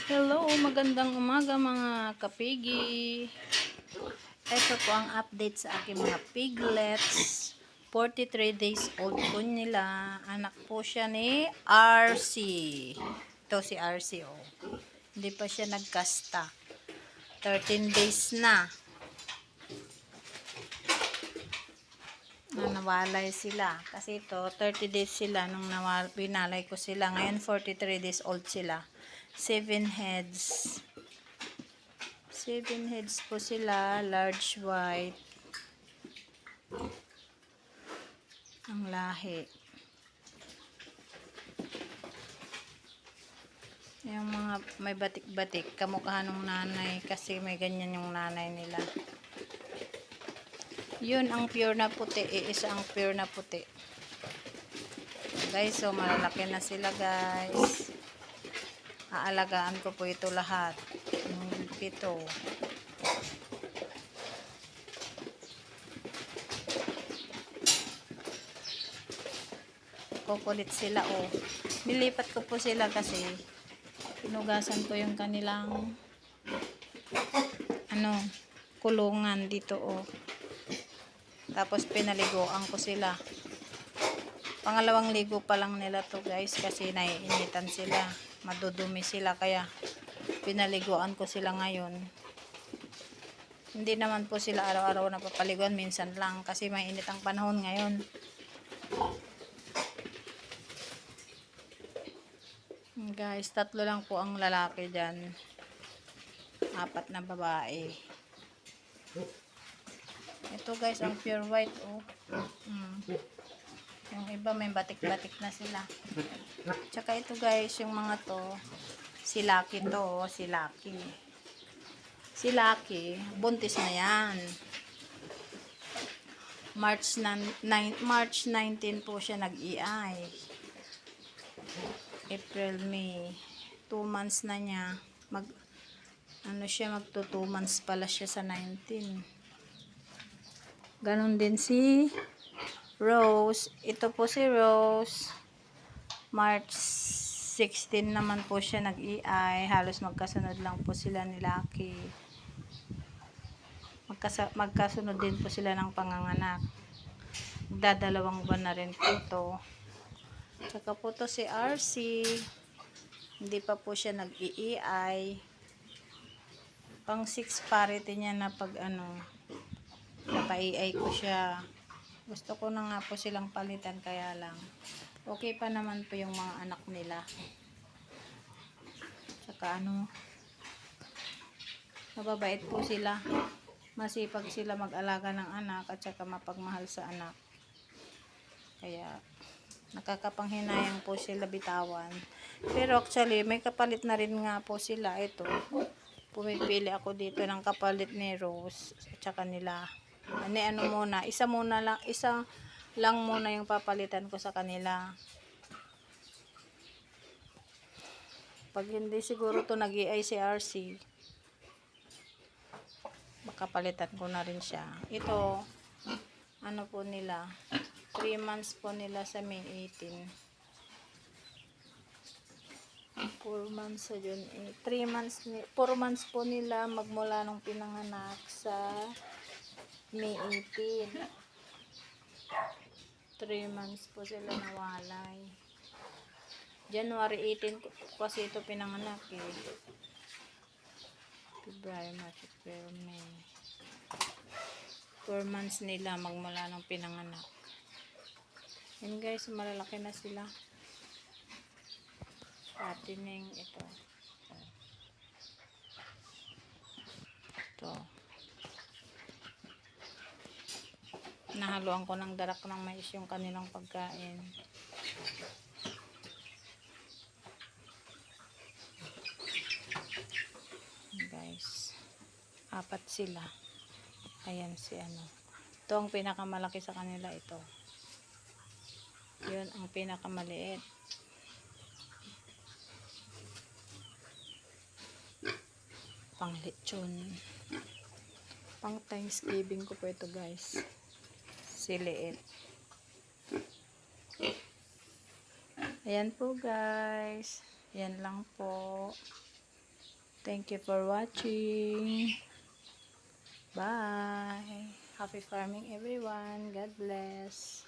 Hello, magandang umaga mga kapigi. Ito po ang update sa aking mga piglets. 43 days old po nila. Anak po siya ni RC. Ito si RC, oh. Hindi pa siya nagkasta. 13 days na. Nawalay sila. Kasi ito, 30 days sila nung pinalay ko sila. Ngayon, 43 days old sila. 7 heads. 7 heads po sila, large white. Ang lahi. Yung mga may batik-batik, kamukha ng nanay kasi may ganyan yung nanay nila. Yun ang pure na puti, isa ang pure na puti. Guys, so malalaki na sila guys. Aalagaan ko po ito lahat. Yung 7. Kukulit sila, oh. Nilipat ko po sila kasi pinugasan ko yung kanilang kulungan dito, oh. Tapos pinaliguan ko sila. Pangalawang ligo pa lang nila to guys kasi naiinitan sila, madudumi sila, kaya pinaliguan ko sila ngayon. Hindi naman po sila araw-araw napapaliguan, minsan lang kasi mainit ang panahon ngayon. Guys, 3 lang po ang lalaki dyan, 4 na babae. Ito guys, ang pure white, oh. Yung iba may batik-batik na sila. Tsaka ito guys, yung mga to, si Lucky to, oh, si Lucky. Si Lucky, buntis na yan. March 19 po siya nag-EI. April, May. 2 months na niya. Magto 2 months pala siya sa 19. Ganon din si Rose. Ito po si Rose. March 16 naman po siya nag-EI. Halos magkasunod lang po sila ni Lucky. Magkasunod din po sila ng panganganak. Dadalawang buwan na rin po ito. Tsaka po to si RC. Hindi pa po siya nag-EI. Pang 6 parity niya na pag napa-EI ko siya. Gusto ko na nga po silang palitan, kaya lang okay pa naman po yung mga anak nila. Tsaka mababait po sila. Masipag sila mag-alaga ng anak at saka mapagmahal sa anak. Kaya nakakapanghinayang po sila bitawan. Pero actually may kapalit na rin nga po sila. Ito, pumipili ako dito ng kapalit ni Rose at saka nila. Isa lang muna yung papalitan ko sa kanila. Pag hindi siguro to nag-EI si RC, makapalitan ko na rin siya. Ito, po nila, 3 months po nila sa May 18. 4 months sa June 8. 4 months po nila magmula nung pinanganak sa May 18. 3 months po sila nawalay. January 18 kasi ito pinanganak, eh. February, March, April, May. 4 months nila magmula nung pinanganak. Yan guys, malalaki na sila. Patining ito. Ito. Nahaluan ko ng darak ng mais yung kanilang pagkain. Guys, 4 sila. Ayan si ito ang pinakamalaki sa kanila, ito. Yun ang pinakamaliit. Pang lechon. Pang Thanksgiving ko po ito guys. Siliit. Ayan po guys. Yan lang po. Thank you for watching. Bye. Happy farming everyone. God bless.